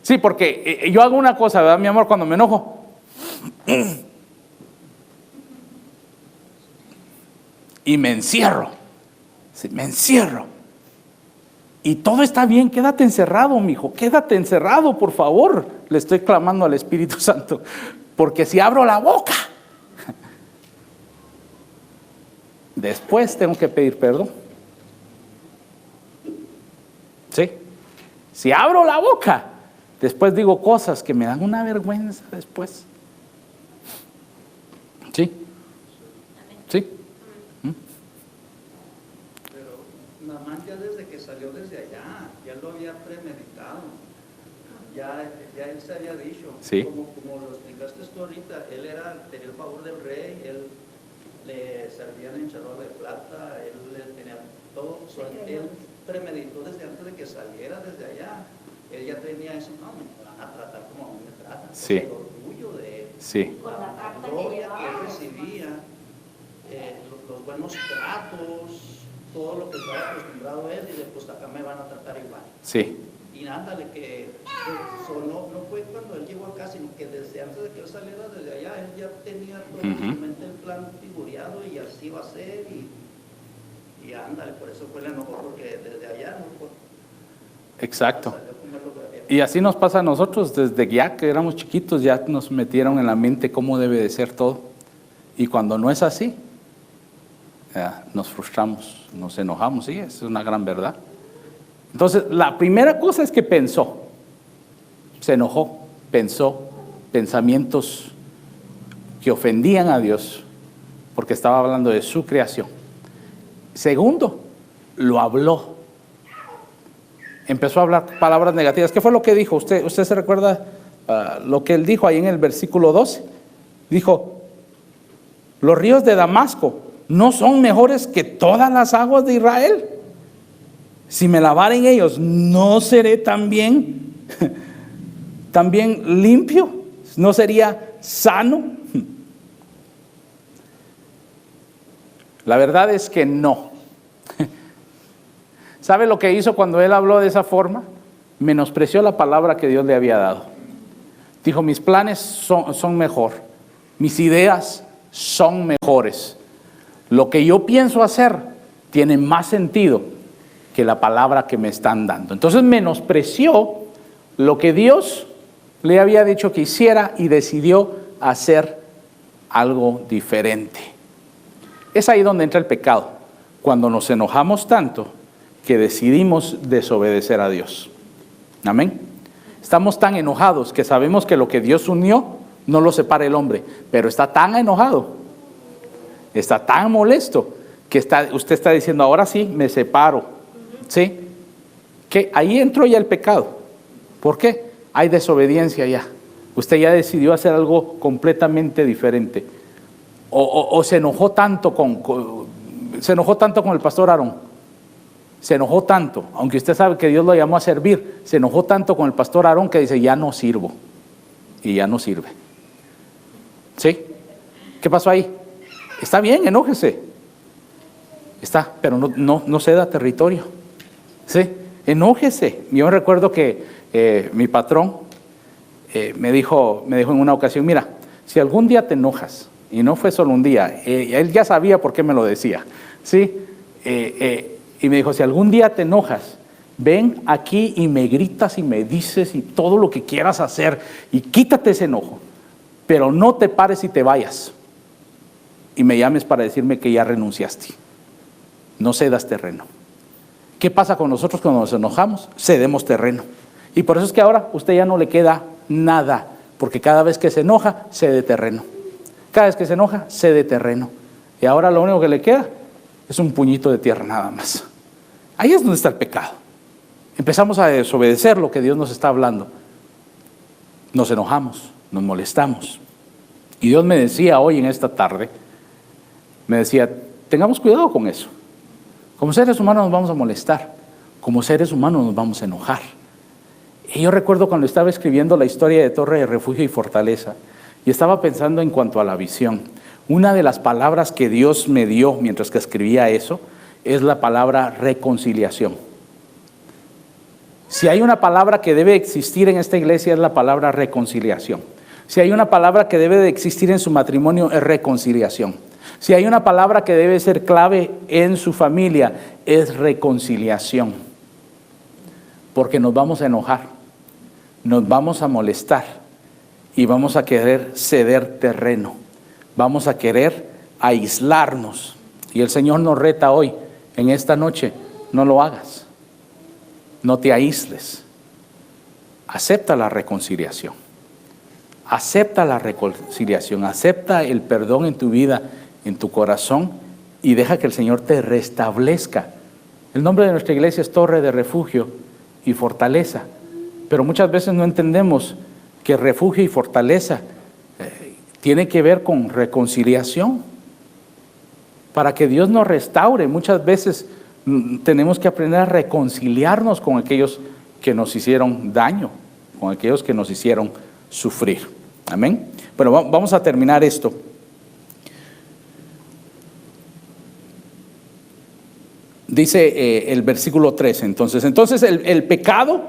Sí, porque yo hago una cosa, ¿verdad, mi amor? Cuando me enojo, y me encierro, sí, me encierro. Y todo está bien, quédate encerrado, mijo, quédate encerrado, por favor. Le estoy clamando al Espíritu Santo, porque si abro la boca, después tengo que pedir perdón. ¿Sí? Si abro la boca, Después digo cosas que me dan una vergüenza después. ¿Sí? ¿Sí? Pero Naamán ya desde que salió desde allá, ya lo había premeditado. Ya él se había dicho, Sí. como lo explicaste tú ahorita, tenía el favor del rey, él le servían en charol de plata, él le tenía todo, él premeditó desde antes de que saliera desde allá. Él ya tenía eso, no, me van a tratar como a mí me tratan. Sí. El orgullo de él, Sí. Con la carta que gloria que él llevaba. recibía, los buenos tratos, todo lo que estaba acostumbrado él, y después acá me van a tratar igual. Sí. Y ándale, que no fue cuando él llegó acá, sino que desde antes de que él saliera desde allá, él ya tenía todo en su mente el plan figureado y así va a ser. Y ándale, por eso fue el enojo, porque desde allá no fue. Exacto. Salió como él lo había. Y así nos pasa a nosotros, desde ya que éramos chiquitos, ya nos metieron en la mente cómo debe de ser todo. Y cuando no es así, nos frustramos, nos enojamos, sí, es una gran verdad. Entonces, la primera cosa es que pensó, se enojó, pensó pensamientos que ofendían a Dios, porque estaba hablando de su creación. Segundo, lo habló. Empezó a hablar palabras negativas. ¿Qué fue lo que dijo? ¿Usted se recuerda lo que él dijo ahí en el versículo 12? Dijo, los ríos de Damasco no son mejores que todas las aguas de Israel. Si me lavaren ellos, ¿no seré también limpio? ¿No sería sano? La verdad es que no. ¿Sabe lo que hizo cuando él habló de esa forma? Menospreció la palabra que Dios le había dado. Dijo, mis planes son mejor, mis ideas son mejores. Lo que yo pienso hacer tiene más sentido que la palabra que me están dando. Entonces menospreció lo que Dios le había dicho que hiciera y decidió hacer algo diferente. Es ahí donde entra el pecado, cuando nos enojamos tanto que decidimos desobedecer a Dios. Amén. Estamos tan enojados que sabemos que lo que Dios unió no lo separa el hombre, pero está tan enojado, está tan molesto que usted está diciendo, ahora sí me separo. ¿Sí? Que ahí entró ya el pecado. ¿Por qué? Hay desobediencia ya. Usted ya decidió hacer algo completamente diferente. O se enojó tanto con el pastor Aarón. Se enojó tanto, aunque usted sabe que Dios lo llamó a servir, se enojó tanto con el pastor Aarón que dice, ya no sirvo. Y ya no sirve. ¿Sí? ¿Qué pasó ahí? Está bien, enójese. Está, pero no ceda territorio. Sí, enójese. Yo recuerdo que mi patrón me dijo en una ocasión, mira, si algún día te enojas, y no fue solo un día, él ya sabía por qué me lo decía, ¿sí? Y me dijo, si algún día te enojas, ven aquí y me gritas y me dices y todo lo que quieras hacer y quítate ese enojo, pero no te pares y te vayas y me llames para decirme que ya renunciaste. No cedas terreno. ¿Qué pasa con nosotros cuando nos enojamos? Cedemos terreno. Y por eso es que ahora a usted ya no le queda nada, porque cada vez que se enoja, cede terreno. Cada vez que se enoja, cede terreno. Y ahora lo único que le queda es un puñito de tierra nada más. Ahí es donde está el pecado. Empezamos a desobedecer lo que Dios nos está hablando. Nos enojamos, nos molestamos. Y Dios me decía hoy en esta tarde, me decía, tengamos cuidado con eso. Como seres humanos nos vamos a molestar, como seres humanos nos vamos a enojar. Y yo recuerdo cuando estaba escribiendo la historia de Torre de Refugio y Fortaleza, y estaba pensando en cuanto a la visión. Una de las palabras que Dios me dio mientras que escribía eso, es la palabra reconciliación. Si hay una palabra que debe existir en esta iglesia, es la palabra reconciliación. Si hay una palabra que debe de existir en su matrimonio, es reconciliación. Si hay una palabra que debe ser clave en su familia, es reconciliación. Porque nos vamos a enojar, nos vamos a molestar y vamos a querer ceder terreno. Vamos a querer aislarnos. Y el Señor nos reta hoy, en esta noche, no lo hagas. No te aísles. acepta la reconciliación. Acepta la reconciliación, acepta el perdón en tu vida, en tu corazón, y deja que el Señor te restablezca. El nombre de nuestra iglesia es Torre de Refugio y Fortaleza, pero muchas veces no entendemos que refugio y fortaleza tiene que ver con reconciliación. Para que Dios nos restaure, muchas veces tenemos que aprender a reconciliarnos con aquellos que nos hicieron daño, con aquellos que nos hicieron sufrir. Amén. Bueno, vamos a terminar esto. Dice el versículo 13, entonces el pecado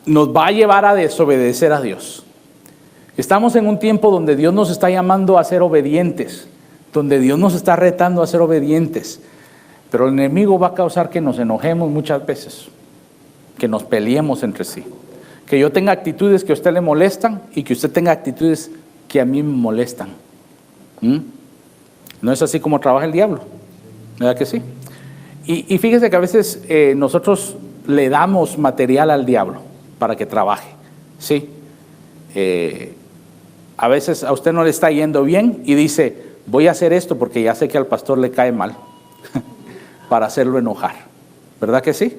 nos va a llevar a desobedecer a Dios. Estamos en un tiempo donde Dios nos está llamando a ser obedientes, donde Dios nos está retando a ser obedientes, pero el enemigo va a causar que nos enojemos muchas veces, que nos peleemos entre sí, que yo tenga actitudes que a usted le molestan y que usted tenga actitudes que a mí me molestan. ¿No es así como trabaja el diablo? ¿Verdad que sí? Y fíjese que a veces nosotros le damos material al diablo para que trabaje, ¿sí? A veces a usted no le está yendo bien y dice, voy a hacer esto porque ya sé que al pastor le cae mal, para hacerlo enojar, ¿verdad que sí?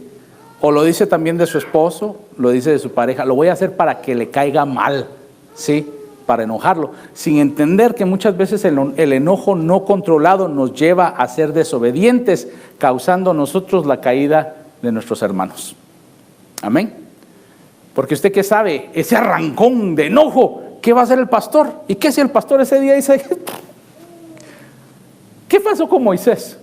O lo dice también de su esposo, lo dice de su pareja, lo voy a hacer para que le caiga mal, ¿sí? Para enojarlo, sin entender que muchas veces el enojo no controlado nos lleva a ser desobedientes, causando nosotros la caída de nuestros hermanos. Amén. Porque usted, ¿qué sabe? Ese arrancón de enojo, ¿qué va a hacer el pastor? ¿Y qué si el pastor ese día dice, ¿qué pasó con Moisés?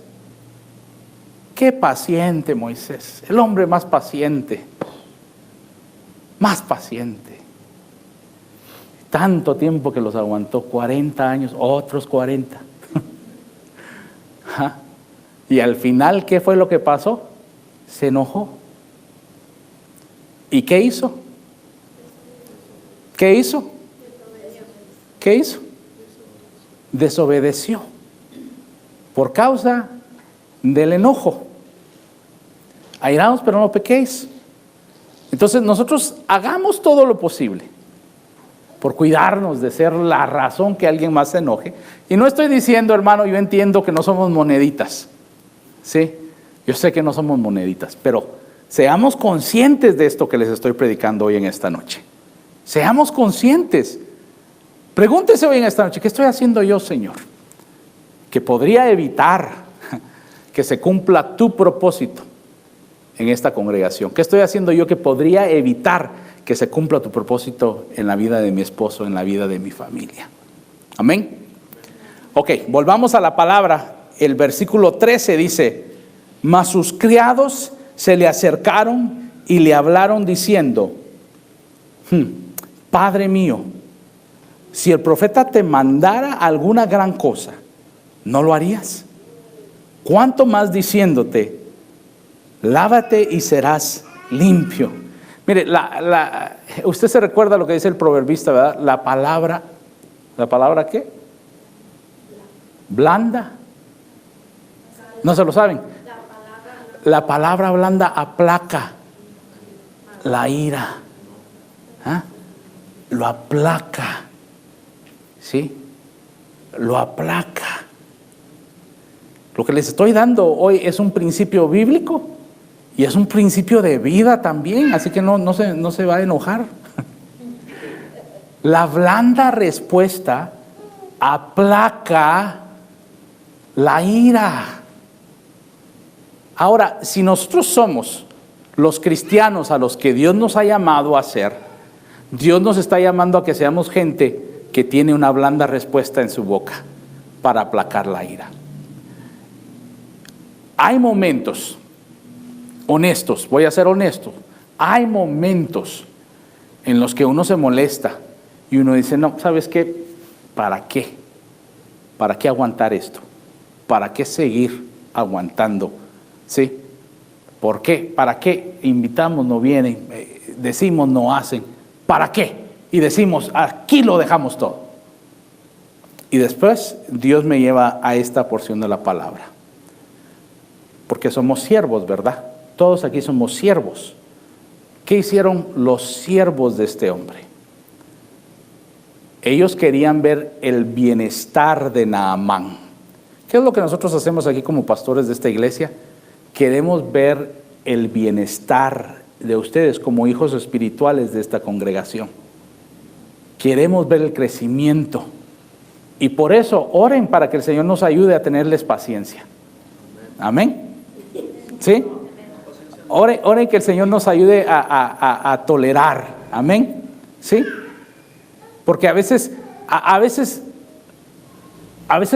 Qué paciente Moisés, el hombre más paciente. Tanto tiempo que los aguantó, 40 años, otros 40. Y al final, ¿qué fue lo que pasó? Se enojó. ¿Y qué hizo? ¿Qué hizo? ¿Qué hizo? Desobedeció. Por causa del enojo. Airaos, pero no pequéis. Entonces nosotros hagamos todo lo posible por cuidarnos de ser la razón que alguien más se enoje. Y no estoy diciendo, hermano, yo entiendo que no somos moneditas, ¿sí? Yo sé que no somos moneditas, pero seamos conscientes de esto que les estoy predicando hoy en esta noche. Seamos conscientes. Pregúntese hoy en esta noche, ¿qué estoy haciendo yo, Señor? Que podría evitar que se cumpla tu propósito en esta congregación. ¿Qué estoy haciendo yo que podría evitar que se cumpla tu propósito en la vida de mi esposo, en la vida de mi familia? Amén. Ok, volvamos a la palabra. El versículo 13 dice, mas sus criados se le acercaron y le hablaron diciendo, Padre mío, si el profeta te mandara alguna gran cosa, ¿no lo harías? ¿Cuánto más diciéndote, lávate y serás limpio? Mire, usted se recuerda lo que dice el proverbista, ¿verdad? ¿La palabra qué? Blanda. ¿No se lo saben? La palabra blanda aplaca la ira. Lo aplaca. ¿Sí? Lo aplaca. Lo que les estoy dando hoy es un principio bíblico y es un principio de vida también, así que no se va a enojar. La blanda respuesta aplaca la ira. Ahora, si nosotros somos los cristianos a los que Dios nos ha llamado a ser, Dios nos está llamando a que seamos gente que tiene una blanda respuesta en su boca para aplacar la ira. Hay momentos, honestos, voy a ser honesto, hay momentos en los que uno se molesta y uno dice, no, ¿sabes qué? ¿Para qué? ¿Para qué aguantar esto? ¿Para qué seguir aguantando? ¿Sí? ¿Por qué? ¿Para qué invitamos, no vienen? Decimos, no hacen. ¿Para qué? Y decimos, aquí lo dejamos todo. Y después Dios me lleva a esta porción de la palabra. Porque somos siervos, ¿verdad? Todos aquí somos siervos. ¿qué hicieron los siervos de este hombre? Ellos querían ver el bienestar de Naamán. ¿Qué es lo que nosotros hacemos aquí como pastores de esta iglesia? Queremos ver el bienestar de ustedes como hijos espirituales de esta congregación. Queremos ver el crecimiento. Y por eso oren para que el Señor nos ayude a tenerles paciencia. Amén. ¿Sí? Oren que el Señor nos ayude a tolerar. Amén. ¿Sí? Porque a veces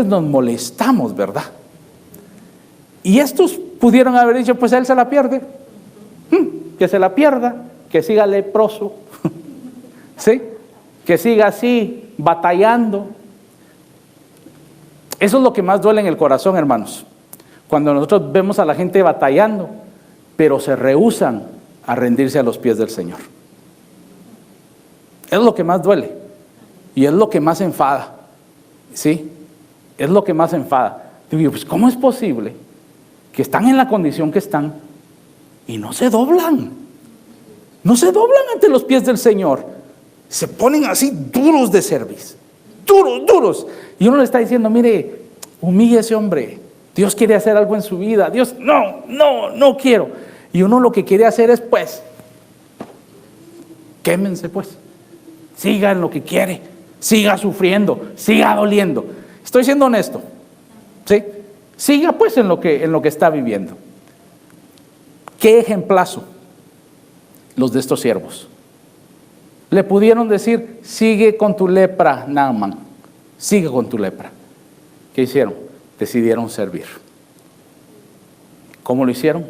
nos molestamos, ¿verdad? Y estos pudieron haber dicho, pues él se la pierde. Que se la pierda, que siga leproso. ¿Sí? Que siga así, batallando. Eso es lo que más duele en el corazón, hermanos. Cuando nosotros vemos a la gente batallando, pero se rehúsan a rendirse a los pies del Señor. Es lo que más duele. Y es lo que más enfada. ¿Sí? Es lo que más enfada. Digo, pues ¿cómo es posible que están en la condición que están y no se doblan? No se doblan ante los pies del Señor. Se ponen así duros de cerviz. Duros. Y uno le está diciendo, mire, humille a ese hombre. Dios quiere hacer algo en su vida. Dios, no quiero. Y uno lo que quiere hacer es, pues, quémense pues. Siga en lo que quiere. Siga sufriendo. Siga doliendo. Estoy siendo honesto. ¿Sí? Siga pues en lo que está viviendo. ¿Qué ejemplazo los de estos siervos? Le pudieron decir, sigue con tu lepra, Naamán. Sigue con tu lepra. ¿Qué hicieron? Decidieron servir. ¿Cómo lo hicieron?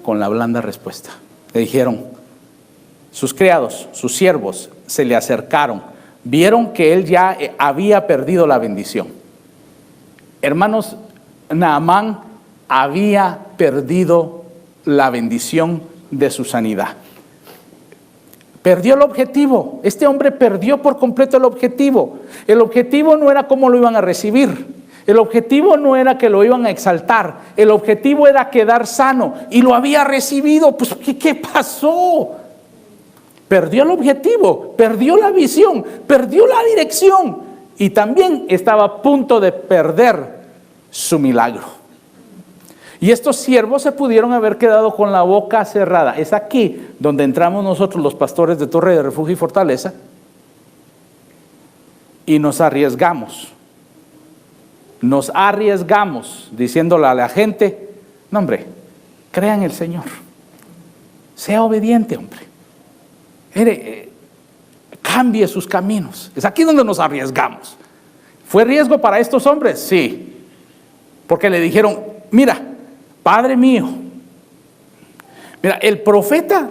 Con la blanda respuesta. Le dijeron, sus criados, sus siervos, se le acercaron. Vieron que él ya había perdido la bendición. Hermanos, Naamán había perdido la bendición de su sanidad. Perdió el objetivo. Este hombre perdió por completo el objetivo. El objetivo no era cómo lo iban a recibir. El objetivo no era que lo iban a exaltar. El objetivo era quedar sano. Y lo había recibido. Pues, ¿qué pasó? Perdió el objetivo. Perdió la visión. Perdió la dirección. Y también estaba a punto de perder su milagro. Y estos siervos se pudieron haber quedado con la boca cerrada. Es aquí donde entramos nosotros los pastores de Torre de Refugio y Fortaleza y nos arriesgamos. Nos arriesgamos diciéndole a la gente, no hombre, crea en el Señor. Sea obediente, hombre. Cambie sus caminos. Es aquí donde nos arriesgamos. ¿Fue riesgo para estos hombres? Sí. Porque le dijeron, mira, Padre mío, mira, el profeta,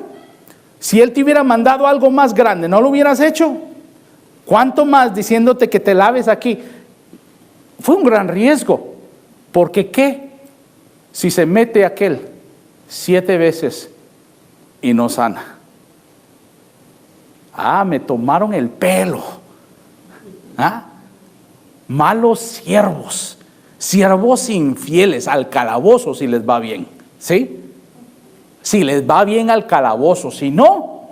si él te hubiera mandado algo más grande, ¿no lo hubieras hecho? ¿Cuánto más diciéndote que te laves aquí? Fue un gran riesgo, porque ¿qué? Si se mete aquel 7 veces y no sana. Me tomaron el pelo. Malos siervos. Siervos infieles al calabozo si les va bien, ¿sí? Si les va bien al calabozo, si no,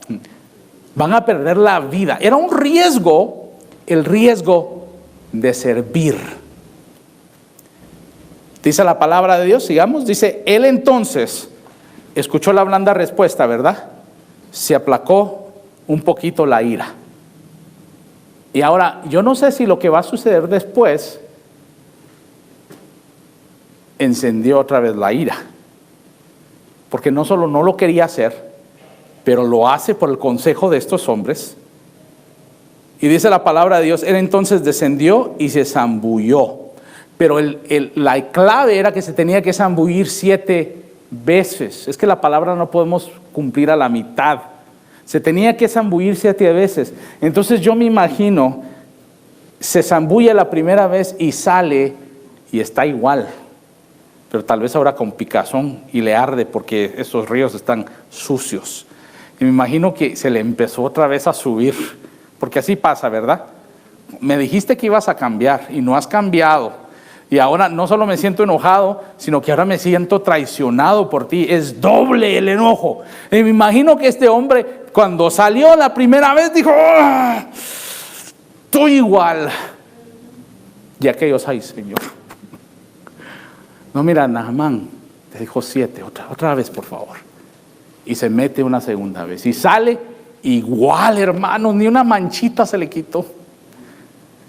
van a perder la vida. Era un riesgo, el riesgo de servir. Dice la palabra de Dios, sigamos, dice, él entonces escuchó la blanda respuesta, ¿verdad? Se aplacó un poquito la ira. Y ahora, yo no sé si lo que va a suceder después encendió otra vez la ira, porque no solo no lo quería hacer, pero lo hace por el consejo de estos hombres. Y dice la palabra de Dios, él entonces descendió y se zambulló, pero la clave era que se tenía que zambullir 7 veces. Es que la palabra no podemos cumplir a la mitad, se tenía que zambullir 7 veces. Entonces yo me imagino, se zambulle la primera vez y sale y está igual, pero tal vez ahora con picazón y le arde porque esos ríos están sucios. Y me imagino que se le empezó otra vez a subir, porque así pasa, ¿verdad? Me dijiste que ibas a cambiar y no has cambiado. Y ahora no solo me siento enojado, sino que ahora me siento traicionado por ti. Es doble el enojo. Y me imagino que este hombre, cuando salió la primera vez, dijo, ¡ah! Estoy igual. Y aquellos, ay, Señor. No, mira, Naamán te dijo 7, otra vez, por favor. Y se mete una segunda vez. Y sale igual, hermanos, ni una manchita se le quitó.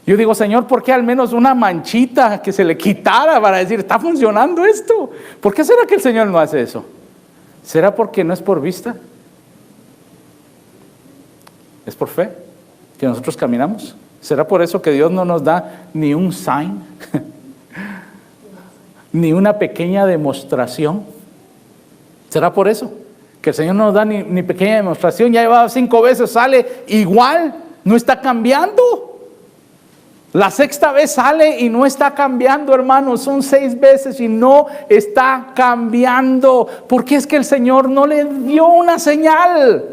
Yo digo, Señor, ¿por qué al menos una manchita que se le quitara para decir, está funcionando esto? ¿Por qué será que el Señor no hace eso? ¿Será porque no es por vista? ¿Es por fe que nosotros caminamos? ¿Será por eso que Dios no nos da ni un sign? Ni una pequeña demostración. ¿Será por eso? Que el Señor no nos da ni pequeña demostración. Ya llevaba 5 veces, sale igual, no está cambiando. La 6ª vez sale y no está cambiando, hermanos. Son 6 veces y no está cambiando. Porque es que el Señor no le dio una señal.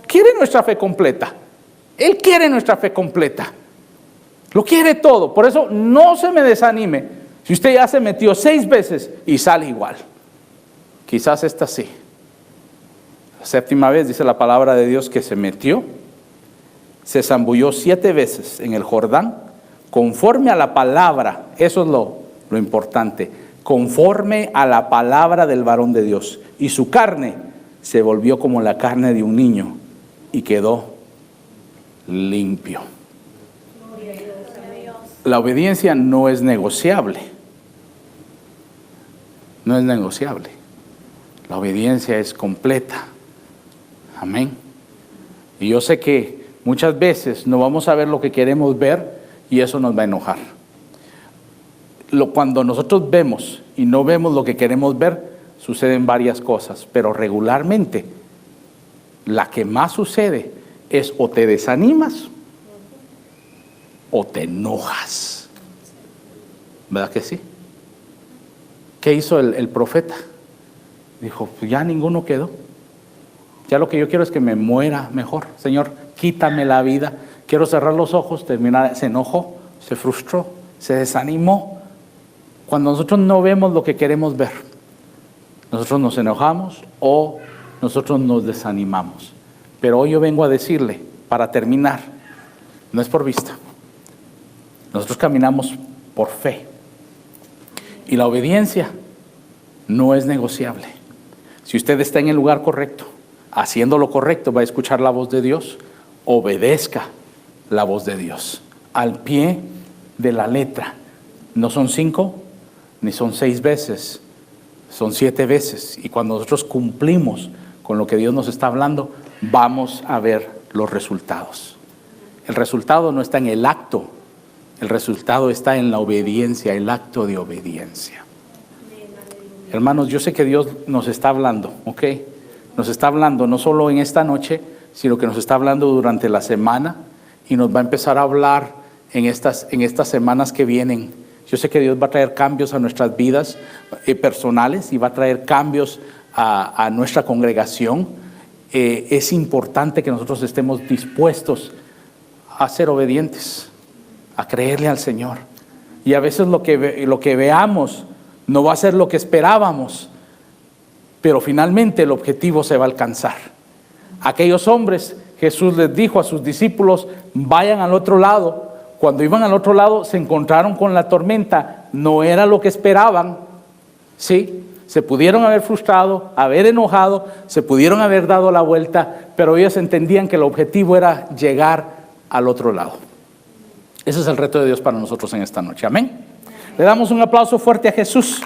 Quiere nuestra fe completa. Él quiere nuestra fe completa. Lo quiere todo. Por eso no se me desanime. Si usted ya se metió 6 veces y sale igual. Quizás esta sí. La 7ª vez dice la palabra de Dios que se metió. Se zambulló 7 veces en el Jordán, conforme a la palabra, eso es lo importante, conforme a la palabra del varón de Dios. Y su carne se volvió como la carne de un niño y quedó limpio. La obediencia no es negociable. No es negociable. La obediencia es completa. Amén. Y yo sé que muchas veces no vamos a ver lo que queremos ver y eso nos va a enojar. Cuando nosotros vemos y no vemos lo que queremos ver, suceden varias cosas, pero regularmente la que más sucede es o te desanimas o te enojas. ¿Verdad que sí? ¿Qué hizo el profeta? Dijo, pues ya ninguno quedó. Ya lo que yo quiero es que me muera mejor. Señor, quítame la vida. Quiero cerrar los ojos, terminar. Se enojó, se frustró, se desanimó. Cuando nosotros no vemos lo que queremos ver, nosotros nos enojamos o nosotros nos desanimamos. Pero hoy yo vengo a decirle, para terminar, no es por vista. Nosotros caminamos por fe. Y la obediencia no es negociable. Si usted está en el lugar correcto, haciendo lo correcto, va a escuchar la voz de Dios. Obedezca la voz de Dios al pie de la letra. No son 5 ni son 6 veces, son 7 veces. Y cuando nosotros cumplimos con lo que Dios nos está hablando, vamos a ver los resultados. El resultado no está en el acto, el resultado está en la obediencia, el acto de obediencia. Hermanos, yo sé que Dios nos está hablando, ¿ok? Nos está hablando no solo en esta noche, sino que nos está hablando durante la semana y nos va a empezar a hablar en estas semanas que vienen. Yo sé que Dios va a traer cambios a nuestras vidas personales y va a traer cambios a nuestra congregación. Es importante que nosotros estemos dispuestos a ser obedientes, a creerle al Señor. Y a veces lo que veamos no va a ser lo que esperábamos, pero finalmente el objetivo se va a alcanzar. Aquellos hombres, Jesús les dijo a sus discípulos, vayan al otro lado. Cuando iban al otro lado se encontraron con la tormenta, no era lo que esperaban, ¿sí? Se pudieron haber frustrado, haber enojado, se pudieron haber dado la vuelta, pero ellos entendían que el objetivo era llegar al otro lado. Ese es el reto de Dios para nosotros en esta noche, amén. Le damos un aplauso fuerte a Jesús.